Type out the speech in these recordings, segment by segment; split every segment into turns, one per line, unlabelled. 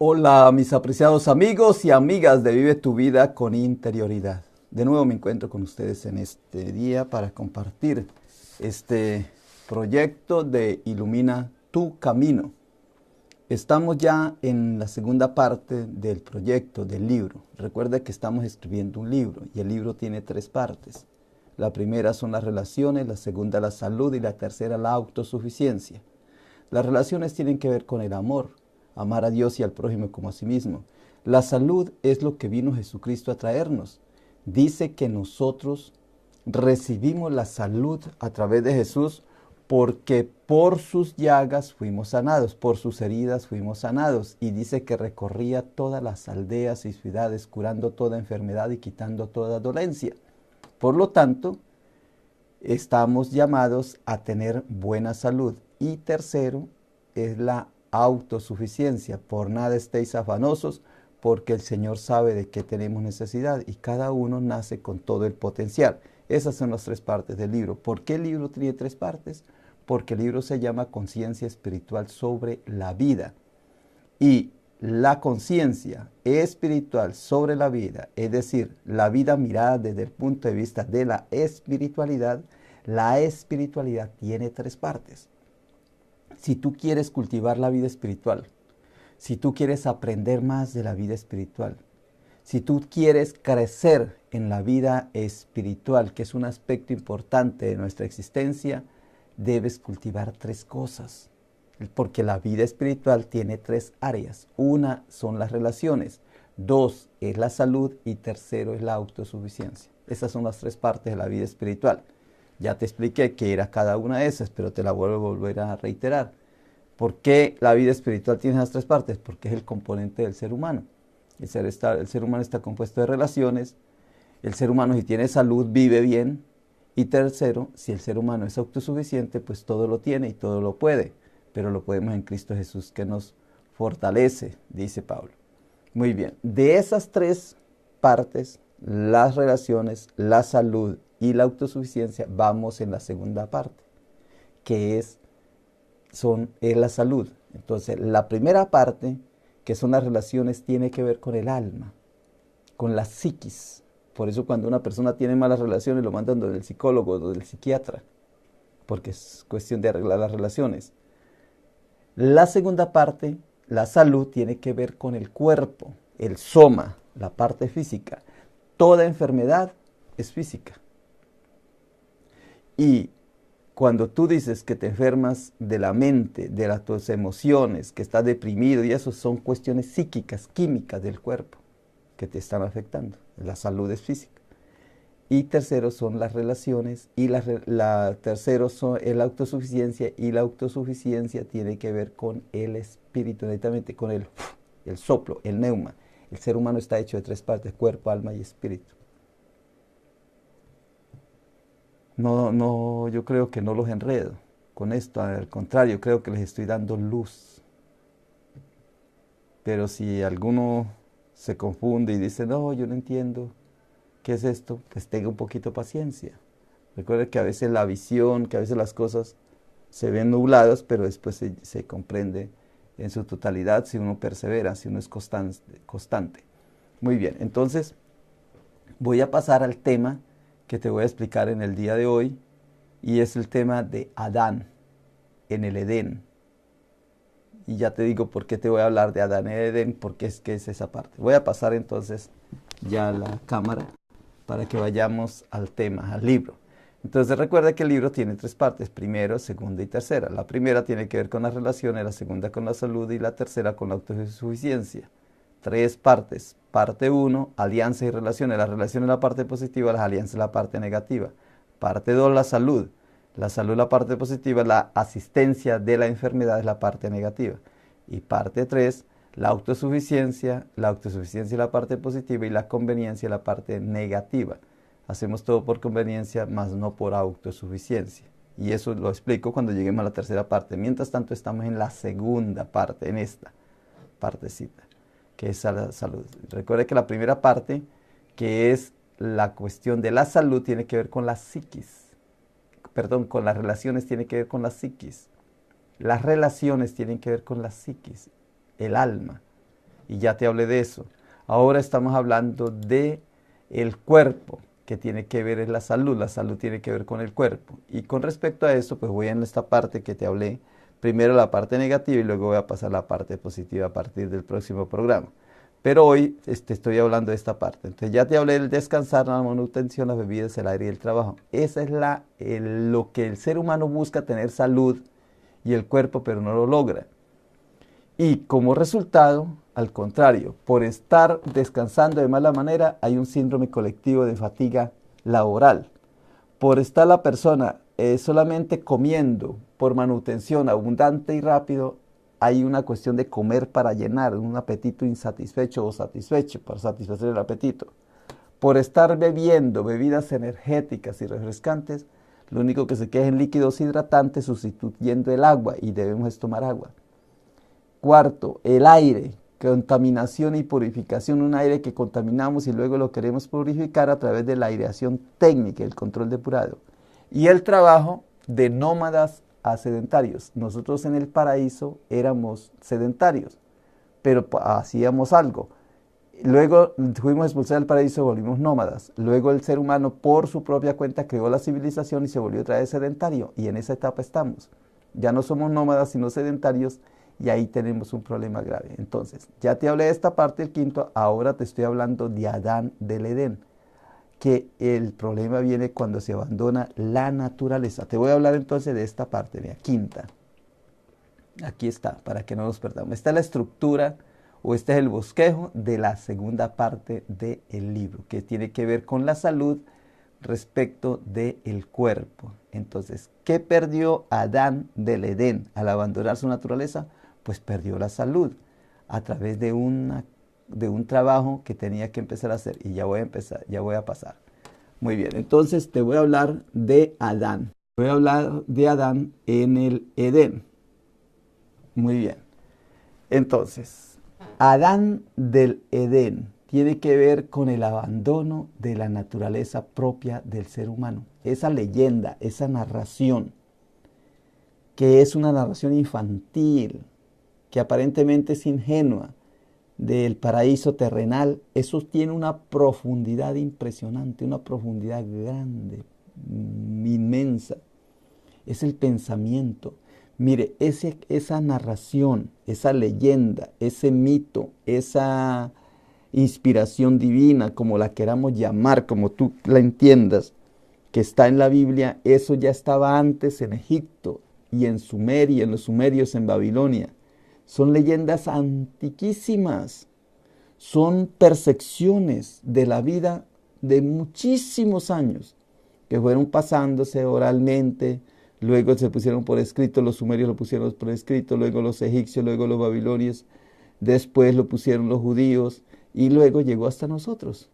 Hola mis apreciados amigos y amigas de Vive tu Vida con Interioridad. De nuevo me encuentro con ustedes en este día para compartir este proyecto de Ilumina tu Camino. Estamos ya en la segunda parte del proyecto del libro. Recuerda que estamos escribiendo un libro y el libro tiene 3 partes. La primera son las relaciones, la segunda la salud y la tercera la autosuficiencia. Las relaciones tienen que ver con el amor, amar a Dios y al prójimo como a sí mismo. La salud es lo que vino Jesucristo a traernos. Dice que nosotros recibimos la salud a través de Jesús porque por sus llagas fuimos sanados, por sus heridas fuimos sanados. Y dice que recorría todas las aldeas y ciudades, curando toda enfermedad y quitando toda dolencia. Por lo tanto, estamos llamados a tener buena salud. Y tercero, es la autosuficiencia. Por nada estéis afanosos, porque el Señor sabe de qué tenemos necesidad y cada uno nace con todo el potencial. Esas son las 3 partes del libro. ¿Por qué el libro tiene 3 partes? Porque el libro se llama Conciencia Espiritual sobre la Vida. Y la conciencia espiritual sobre la vida, es decir, la vida mirada desde el punto de vista de la espiritualidad tiene 3 partes. Si tú quieres cultivar la vida espiritual, si tú quieres aprender más de la vida espiritual, si tú quieres crecer en la vida espiritual, que es un aspecto importante de nuestra existencia, debes cultivar 3 cosas. Porque la vida espiritual tiene 3 áreas. Una son las relaciones, 2 es la salud y tercero es la autosuficiencia. Esas son las 3 partes de la vida espiritual. Ya te expliqué qué era cada una de esas, pero te la vuelvo a volver a reiterar. ¿Por qué la vida espiritual tiene esas 3 partes? Porque es el componente del ser humano. El ser humano está compuesto de relaciones. El ser humano, si tiene salud, vive bien. Y tercero, si el ser humano es autosuficiente, pues todo lo tiene y todo lo puede. Pero lo podemos en Cristo Jesús, que nos fortalece, dice Pablo. Muy bien, de esas 3 partes, las relaciones, la salud y la autosuficiencia, vamos en la segunda parte, que es la salud. Entonces, la primera parte, que son las relaciones, tiene que ver con el alma, con la psiquis. Por eso cuando una persona tiene malas relaciones, lo mandan donde el psicólogo, donde el psiquiatra, porque es cuestión de arreglar las relaciones. La segunda parte, la salud, tiene que ver con el cuerpo, el soma, la parte física. Toda enfermedad es física. Y cuando tú dices que te enfermas de la mente, de tus emociones, que estás deprimido, y eso son cuestiones psíquicas, químicas del cuerpo que te están afectando. La salud es física. Y tercero son las relaciones y tercero es la autosuficiencia, y la autosuficiencia tiene que ver con el espíritu, netamente con el soplo, el neuma. El ser humano está hecho de 3 partes, cuerpo, alma y espíritu. No, yo creo que no los enredo con esto, al contrario, creo que les estoy dando luz. Pero si alguno se confunde y dice, no, yo no entiendo, ¿qué es esto? Pues tenga un poquito de paciencia. Recuerde que a veces la visión, que a veces las cosas se ven nubladas, pero después se comprende en su totalidad si uno persevera, si uno es constante. Muy bien, entonces voy a pasar al tema que te voy a explicar en el día de hoy, y es el tema de Adán en el Edén. Y ya te digo por qué te voy a hablar de Adán en el Edén, porque es que es esa parte. Voy a pasar entonces ya la cámara para que vayamos al tema, al libro. Entonces recuerda que el libro tiene 3 partes, primera, segunda y tercera. La primera tiene que ver con las relaciones, la segunda con la salud y la tercera con la autosuficiencia. 3 partes. Parte 1, alianza y relaciones. La relación es la parte positiva, las alianzas es la parte negativa. Parte 2, la salud. La salud es la parte positiva, la asistencia de la enfermedad es la parte negativa. Y parte 3, la autosuficiencia es la parte positiva y la conveniencia es la parte negativa. Hacemos todo por conveniencia, más no por autosuficiencia. Y eso lo explico cuando lleguemos a la tercera parte. Mientras tanto, estamos en la segunda parte, en esta partecita, que es la salud. Recuerde que la primera parte, que es la cuestión de la salud, tiene que ver con la psiquis. Perdón, con las relaciones tiene que ver con la psiquis. Las relaciones tienen que ver con la psiquis, el alma. y ya te hablé de eso. Ahora estamos hablando de el cuerpo, que tiene que ver en la salud tiene que ver con el cuerpo. Y con respecto a eso, pues voy en esta parte que te hablé, primero la parte negativa y luego voy a pasar a la parte positiva a partir del próximo programa. Pero hoy estoy hablando de esta parte. Entonces ya te hablé del descansar, la manutención, las bebidas, el aire y el trabajo. Esa es lo que el ser humano busca, tener salud y el cuerpo, pero no lo logra. Y como resultado, al contrario, por estar descansando de mala manera, hay un síndrome colectivo de fatiga laboral. Por estar la persona solamente comiendo por manutención abundante y rápido, hay una cuestión de comer para llenar, un apetito insatisfecho o satisfecho para satisfacer el apetito. Por estar bebiendo bebidas energéticas y refrescantes, lo único que se queda en líquidos hidratantes sustituyendo el agua y debemos tomar agua. Cuarto, el aire, contaminación y purificación, un aire que contaminamos y luego lo queremos purificar a través de la aireación técnica, el control depurado. Y el trabajo de nómadas a sedentarios. Nosotros en el paraíso éramos sedentarios, pero hacíamos algo. Luego fuimos expulsados del paraíso y volvimos nómadas. Luego el ser humano por su propia cuenta creó la civilización y se volvió otra vez sedentario. Y en esa etapa estamos. Ya no somos nómadas sino sedentarios. Y ahí tenemos un problema grave. Entonces, ya te hablé de esta parte, el quinto, ahora te estoy hablando de Adán del Edén, que el problema viene cuando se abandona la naturaleza. Te voy a hablar entonces de esta parte, mira, quinta. Aquí está, para que no nos perdamos. Esta es la estructura, o este es el bosquejo de la segunda parte del libro, que tiene que ver con la salud respecto del cuerpo. Entonces, ¿qué perdió Adán del Edén al abandonar su naturaleza? Pues perdió la salud a través de un trabajo que tenía que empezar a hacer. Y ya voy a pasar. Muy bien, entonces te voy a hablar de Adán. Voy a hablar de Adán en el Edén. Muy bien. Entonces, Adán del Edén tiene que ver con el abandono de la naturaleza propia del ser humano. Esa leyenda, esa narración, que es una narración infantil, que aparentemente es ingenua, del paraíso terrenal, eso tiene una profundidad impresionante, una profundidad grande, inmensa. Es el pensamiento. Mire, esa narración, esa leyenda, ese mito, esa inspiración divina, como la queramos llamar, como tú la entiendas, que está en la Biblia, eso ya estaba antes en Egipto y en Sumeria, en los sumerios en Babilonia. Son leyendas antiquísimas, son percepciones de la vida de muchísimos años que fueron pasándose oralmente, luego se pusieron por escrito, los sumerios lo pusieron por escrito, luego los egipcios, luego los babilonios, después lo pusieron los judíos y luego llegó hasta nosotros.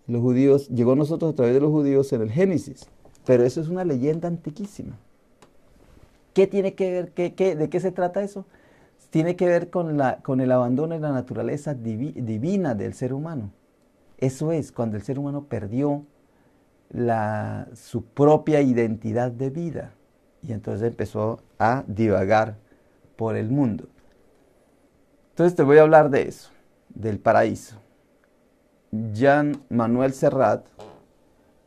Los judíos, llegó a nosotros a través de los judíos en el Génesis, pero eso es una leyenda antiquísima. ¿Qué tiene que ver? ¿De qué se trata eso? Tiene que ver con el abandono de la naturaleza divina del ser humano. Eso es, cuando el ser humano perdió su propia identidad de vida y entonces empezó a divagar por el mundo. Entonces te voy a hablar de eso, del paraíso. Jean Manuel Serrat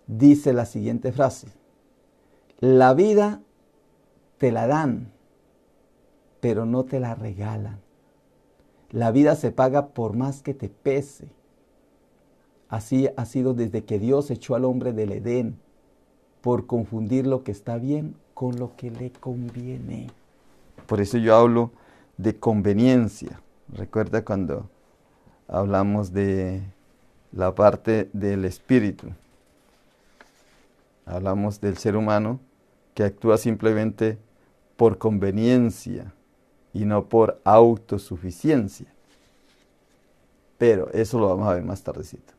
dice la siguiente frase: la vida te la dan, pero no te la regalan. La vida se paga por más que te pese. Así ha sido desde que Dios echó al hombre del Edén, por confundir lo que está bien con lo que le conviene. Por eso yo hablo de conveniencia. Recuerda cuando hablamos de la parte del espíritu. Hablamos del ser humano que actúa simplemente por conveniencia y no por autosuficiencia. Pero eso lo vamos a ver más tardecito.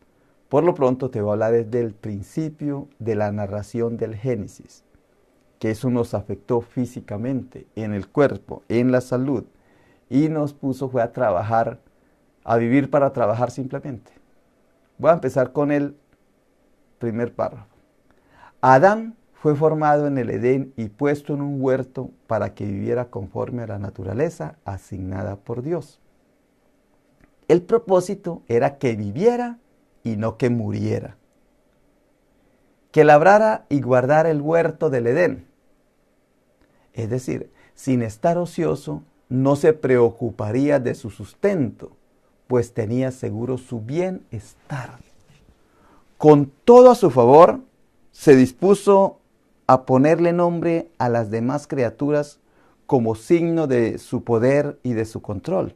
Por lo pronto te voy a hablar desde el principio de la narración del Génesis, que eso nos afectó físicamente, en el cuerpo, en la salud, y nos fue a trabajar, a vivir para trabajar simplemente. Voy a empezar con el primer párrafo. Adán fue formado en el Edén y puesto en un huerto para que viviera conforme a la naturaleza asignada por Dios. El propósito era que viviera y no que muriera. Que labrara y guardara el huerto del Edén. Es decir, sin estar ocioso, no se preocuparía de su sustento, pues tenía seguro su bienestar. Con todo a su favor, se dispuso a ponerle nombre a las demás criaturas como signo de su poder y de su control.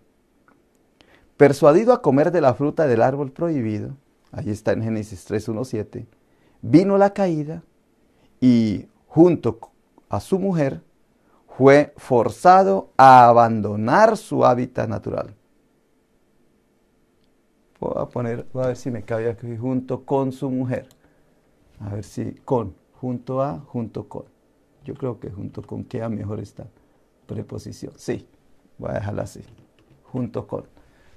Persuadido a comer de la fruta del árbol prohibido, ahí está en Génesis 3:1-7, vino la caída y junto a su mujer fue forzado a abandonar su hábitat natural. Voy a ver si me cabe aquí, junto con su mujer. A ver si junto con. Yo creo que junto con queda mejor esta preposición. Sí, voy a dejarla así. Junto con.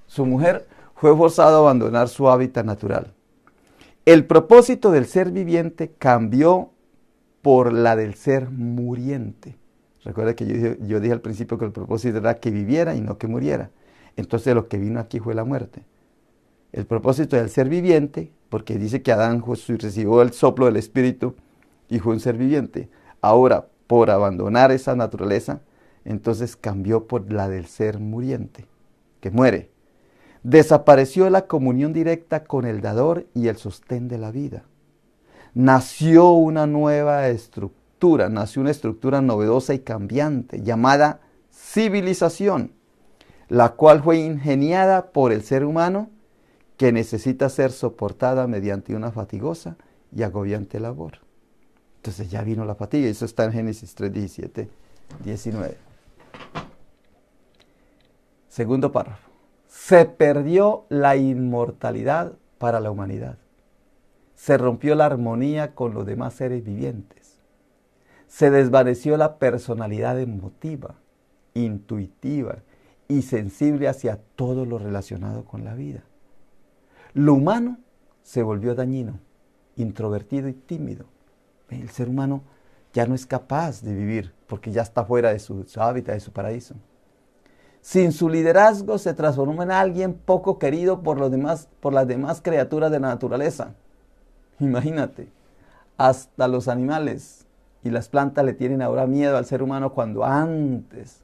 Su mujer fue forzado a abandonar su hábitat natural. El propósito del ser viviente cambió por la del ser muriente. Recuerda que yo dije al principio que el propósito era que viviera y no que muriera. Entonces lo que vino aquí fue la muerte. El propósito del ser viviente, porque dice que Adán recibió el soplo del Espíritu y fue un ser viviente. Ahora, por abandonar esa naturaleza, entonces cambió por la del ser muriente, que muere. Desapareció la comunión directa con el dador y el sostén de la vida. Nació una nueva estructura, nació una estructura novedosa y cambiante, llamada civilización, la cual fue ingeniada por el ser humano, que necesita ser soportada mediante una fatigosa y agobiante labor. Entonces ya vino la fatiga, y eso está en Génesis 3:17-19. Segundo párrafo. Se perdió la inmortalidad para la humanidad. Se rompió la armonía con los demás seres vivientes. Se desvaneció la personalidad emotiva, intuitiva y sensible hacia todo lo relacionado con la vida. Lo humano se volvió dañino, introvertido y tímido. El ser humano ya no es capaz de vivir porque ya está fuera de su hábitat, de su paraíso. Sin su liderazgo se transformó en alguien poco querido por las demás criaturas de la naturaleza. Imagínate, hasta los animales y las plantas le tienen ahora miedo al ser humano cuando antes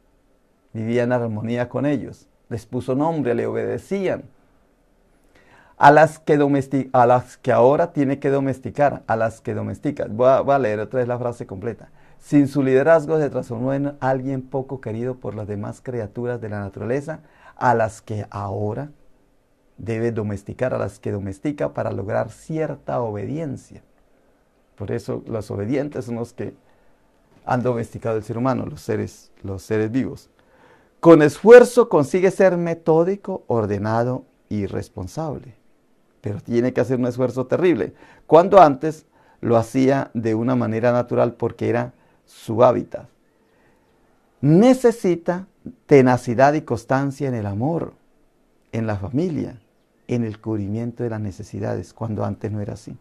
vivían en armonía con ellos. Les puso nombre, le obedecían. A las que ahora tiene que domesticar, a las que domestica. Voy a leer otra vez la frase completa. Sin su liderazgo se transformó en alguien poco querido por las demás criaturas de la naturaleza, a las que ahora debe domesticar, a las que domestica para lograr cierta obediencia. Por eso los obedientes son los que han domesticado el ser humano, los seres vivos. Con esfuerzo consigue ser metódico, ordenado y responsable. Pero tiene que hacer un esfuerzo terrible, cuando antes lo hacía de una manera natural porque era su hábitat. Necesita tenacidad y constancia en el amor, en la familia, en el cubrimiento de las necesidades, cuando antes no era así.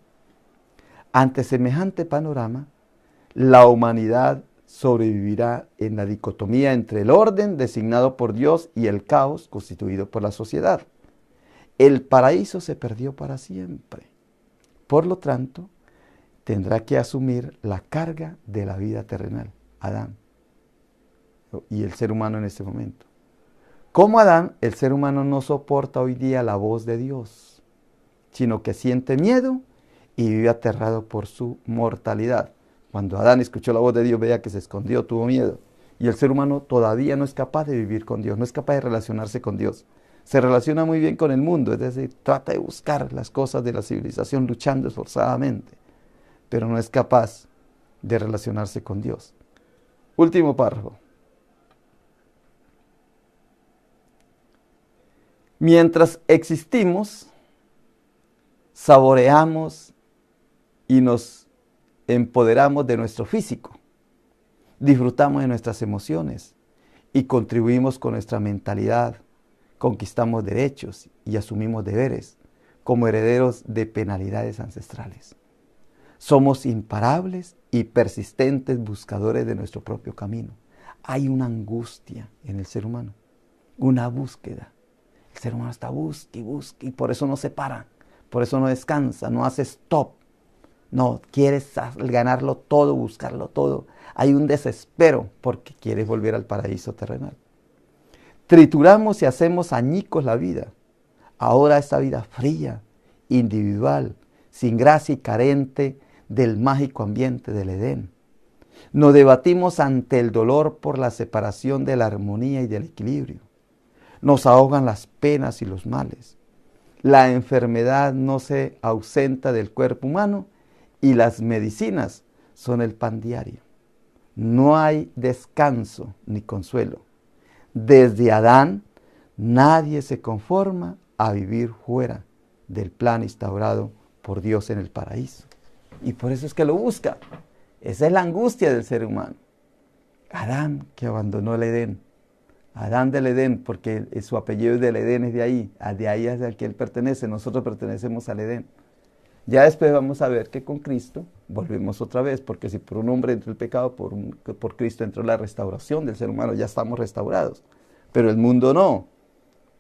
Ante semejante panorama, la humanidad sobrevivirá en la dicotomía entre el orden designado por Dios y el caos constituido por la sociedad. El paraíso se perdió para siempre. Por lo tanto, tendrá que asumir la carga de la vida terrenal, Adán y el ser humano en este momento. Como Adán, el ser humano no soporta hoy día la voz de Dios, sino que siente miedo y vive aterrado por su mortalidad. Cuando Adán escuchó la voz de Dios, veía que se escondió, tuvo miedo. Y el ser humano todavía no es capaz de vivir con Dios, no es capaz de relacionarse con Dios. Se relaciona muy bien con el mundo, es decir, trata de buscar las cosas de la civilización luchando esforzadamente, pero no es capaz de relacionarse con Dios. Último párrafo. Mientras existimos, saboreamos y nos empoderamos de nuestro físico, disfrutamos de nuestras emociones y contribuimos con nuestra mentalidad. Conquistamos derechos y asumimos deberes como herederos de penalidades ancestrales. Somos imparables y persistentes buscadores de nuestro propio camino. Hay una angustia en el ser humano, una búsqueda. ser humano está busque y busque, y por eso no se para, por eso no descansa, no hace stop. No, quieres ganarlo todo, buscarlo todo. Hay un desespero porque quieres volver al paraíso terrenal. Trituramos y hacemos añicos la vida. Ahora esta vida fría, individual, sin gracia y carente del mágico ambiente del Edén. Nos debatimos ante el dolor por la separación de la armonía y del equilibrio. Nos ahogan las penas y los males. La enfermedad no se ausenta del cuerpo humano y las medicinas son el pan diario. No hay descanso ni consuelo. Desde Adán, nadie se conforma a vivir fuera del plan instaurado por Dios en el paraíso. Y por eso es que lo busca. Esa es la angustia del ser humano. Adán, que abandonó el Edén. Adán del Edén, porque su apellido es del Edén, es de ahí es al que él pertenece. Nosotros pertenecemos al Edén. Ya después vamos a ver que con Cristo volvemos otra vez, porque si por un hombre entró el pecado, por Cristo entró la restauración del ser humano, ya estamos restaurados. Pero el mundo no,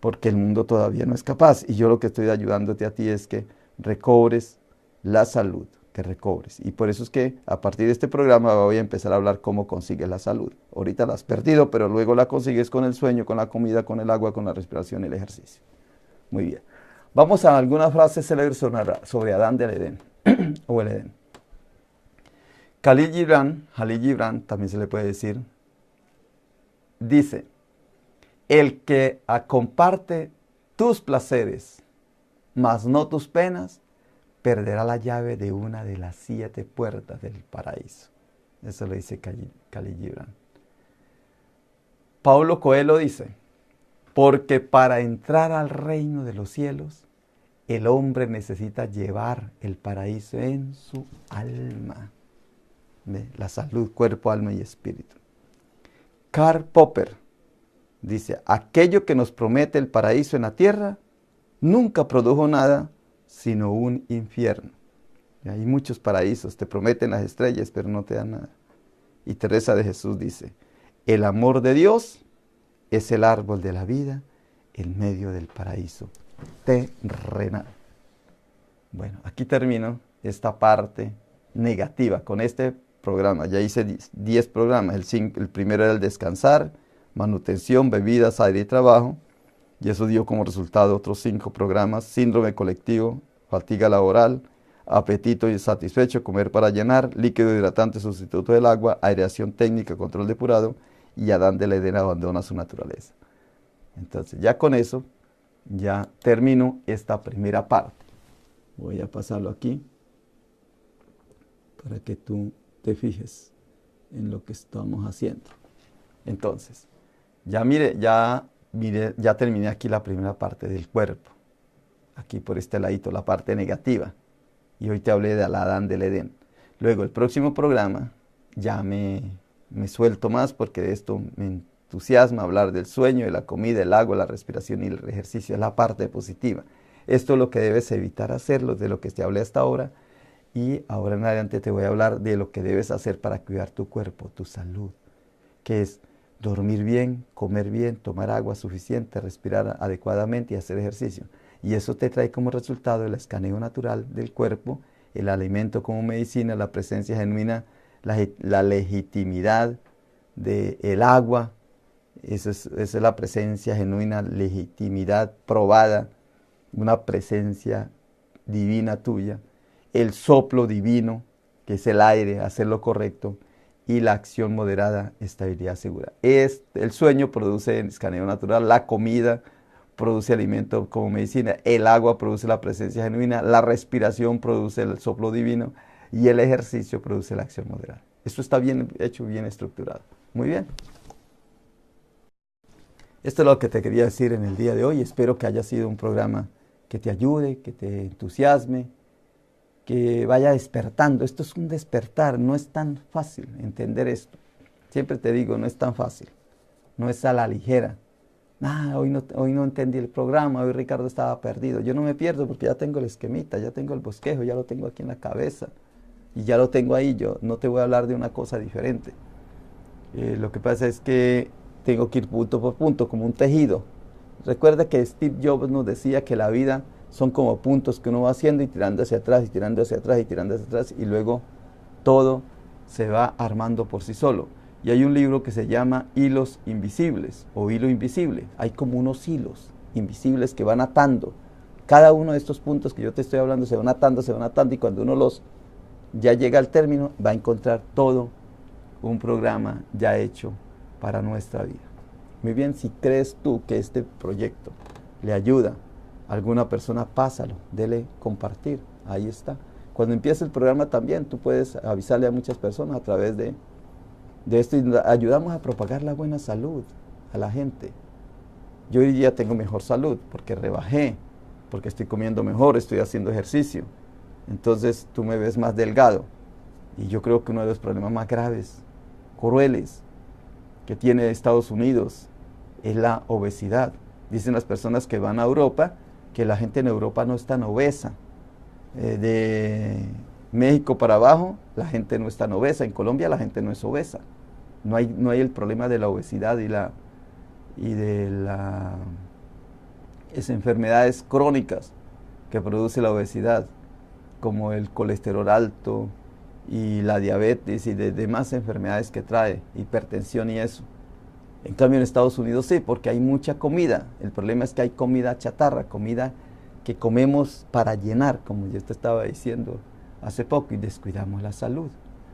porque el mundo todavía no es capaz. Y yo lo que estoy ayudándote a ti es que recobres la salud, que recobres. Y por eso es que a partir de este programa voy a empezar a hablar cómo consigues la salud. Ahorita la has perdido, pero luego la consigues con el sueño, con la comida, con el agua, con la respiración y el ejercicio. Muy bien. Vamos a algunas frases célebres sobre Adán del Edén, o el Edén. Jalil Gibran, también se le puede decir, dice, el que comparte tus placeres, mas no tus penas, perderá la llave de una de las 7 puertas del paraíso. Eso lo dice Jalil Gibran. Paulo Coelho dice, porque para entrar al reino de los cielos, el hombre necesita llevar el paraíso en su alma. La salud, cuerpo, alma y espíritu. Karl Popper dice, aquello que nos promete el paraíso en la tierra, nunca produjo nada, sino un infierno. Y hay muchos paraísos, te prometen las estrellas, pero no te dan nada. Y Teresa de Jesús dice, el amor de Dios es el árbol de la vida en medio del paraíso terrenal. Bueno, aquí termino esta parte negativa con este programa. Ya hice 10 programas. El primero era el descansar, manutención, bebidas, aire y trabajo. Y eso dio como resultado otros 5 programas. Síndrome colectivo, fatiga laboral, apetito insatisfecho, comer para llenar, líquido hidratante sustituto del agua, aireación técnica, control depurado, y Adán del Edén abandona su naturaleza. Entonces, ya con eso, ya termino esta primera parte. Voy a pasarlo aquí para que tú te fijes en lo que estamos haciendo. Entonces, ya terminé aquí la primera parte del cuerpo. Aquí por este ladito, la parte negativa. Y hoy te hablé de Adán del Edén. Luego, el próximo programa, ya me suelto más porque de esto me entusiasma hablar del sueño, de la comida, el agua, la respiración y el ejercicio. Es la parte positiva. Esto es lo que debes evitar hacerlo, de lo que te hablé hasta ahora. Y ahora en adelante te voy a hablar de lo que debes hacer para cuidar tu cuerpo, tu salud. Que es dormir bien, comer bien, tomar agua suficiente, respirar adecuadamente y hacer ejercicio. Y eso te trae como resultado el escaneo natural del cuerpo, el alimento como medicina, la presencia genuina, la legitimidad del agua. Esa es la presencia genuina, legitimidad probada, una presencia divina tuya. El soplo divino, que es el aire, hacer lo correcto, y la acción moderada, estabilidad segura. El sueño produce escaneo natural, la comida produce alimento como medicina, el agua produce la presencia genuina, la respiración produce el soplo divino y el ejercicio produce la acción moderada. Esto está bien hecho, bien estructurado. Muy bien. Esto es lo que te quería decir en el día de hoy. Espero que haya sido un programa que te ayude, que te entusiasme, que vaya despertando. Esto es un despertar, no es tan fácil entender esto. Siempre te digo, no es tan fácil, no es a la ligera. Hoy no entendí el programa, hoy Ricardo estaba perdido. Yo no me pierdo porque ya tengo el esquemita, ya tengo el bosquejo, ya lo tengo aquí en la cabeza y ya lo tengo ahí. Yo no te voy a hablar de una cosa diferente. Lo que pasa es que tengo que ir punto por punto, como un tejido. Recuerda que Steve Jobs nos decía que la vida son como puntos que uno va haciendo y tirando hacia atrás y tirando hacia atrás y tirando hacia atrás y luego todo se va armando por sí solo. Y hay un libro que se llama Hilos Invisibles o Hilo Invisible. Hay como unos hilos invisibles que van atando. Cada uno de estos puntos que yo te estoy hablando se van atando y cuando uno los ya llega al término va a encontrar todo un programa ya hecho para nuestra vida. Muy bien, si crees tú que este proyecto le ayuda a alguna persona, pásalo, dele compartir, ahí está. Cuando empiece el programa también tú puedes avisarle a muchas personas a través de esto y ayudamos a propagar la buena salud a la gente. Yo hoy día tengo mejor salud porque rebajé, porque estoy comiendo mejor, estoy haciendo ejercicio. Entonces tú me ves más delgado. Y yo creo que uno de los problemas más graves, crueles, que tiene Estados Unidos es la obesidad. Dicen las personas que van a Europa que la gente en Europa no es tan obesa. De México para abajo la gente no es tan obesa. En Colombia la gente no es obesa. No hay el problema de la obesidad y de las enfermedades crónicas que produce la obesidad, como el colesterol alto y la diabetes y de demás enfermedades que trae, hipertensión y eso. En cambio en Estados Unidos sí, porque hay mucha comida. El problema es que hay comida chatarra, comida que comemos para llenar, como yo te estaba diciendo hace poco, y descuidamos la salud.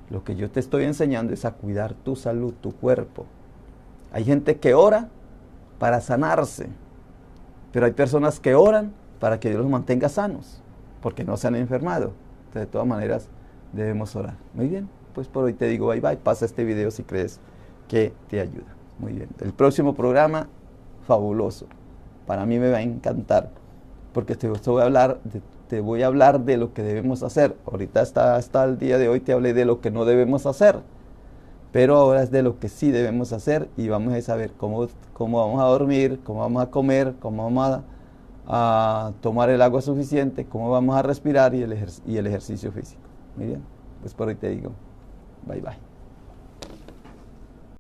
Lo que yo te estoy enseñando es a cuidar tu salud, tu cuerpo. Hay gente que ora para sanarse, pero hay personas que oran para que Dios los mantenga sanos, porque no se han enfermado. Entonces, de todas maneras, debemos orar. Muy bien, pues por hoy te digo bye bye. Pasa este video si crees que te ayuda. Muy bien. El próximo programa, fabuloso. Para mí me va a encantar, porque te voy a hablar de lo que debemos hacer. Ahorita hasta el día de hoy te hablé de lo que no debemos hacer, pero ahora es de lo que sí debemos hacer y vamos a saber cómo vamos a dormir, cómo vamos a comer, cómo vamos a tomar el agua suficiente, cómo vamos a respirar y el ejercicio físico. Muy bien, pues por hoy te digo bye bye.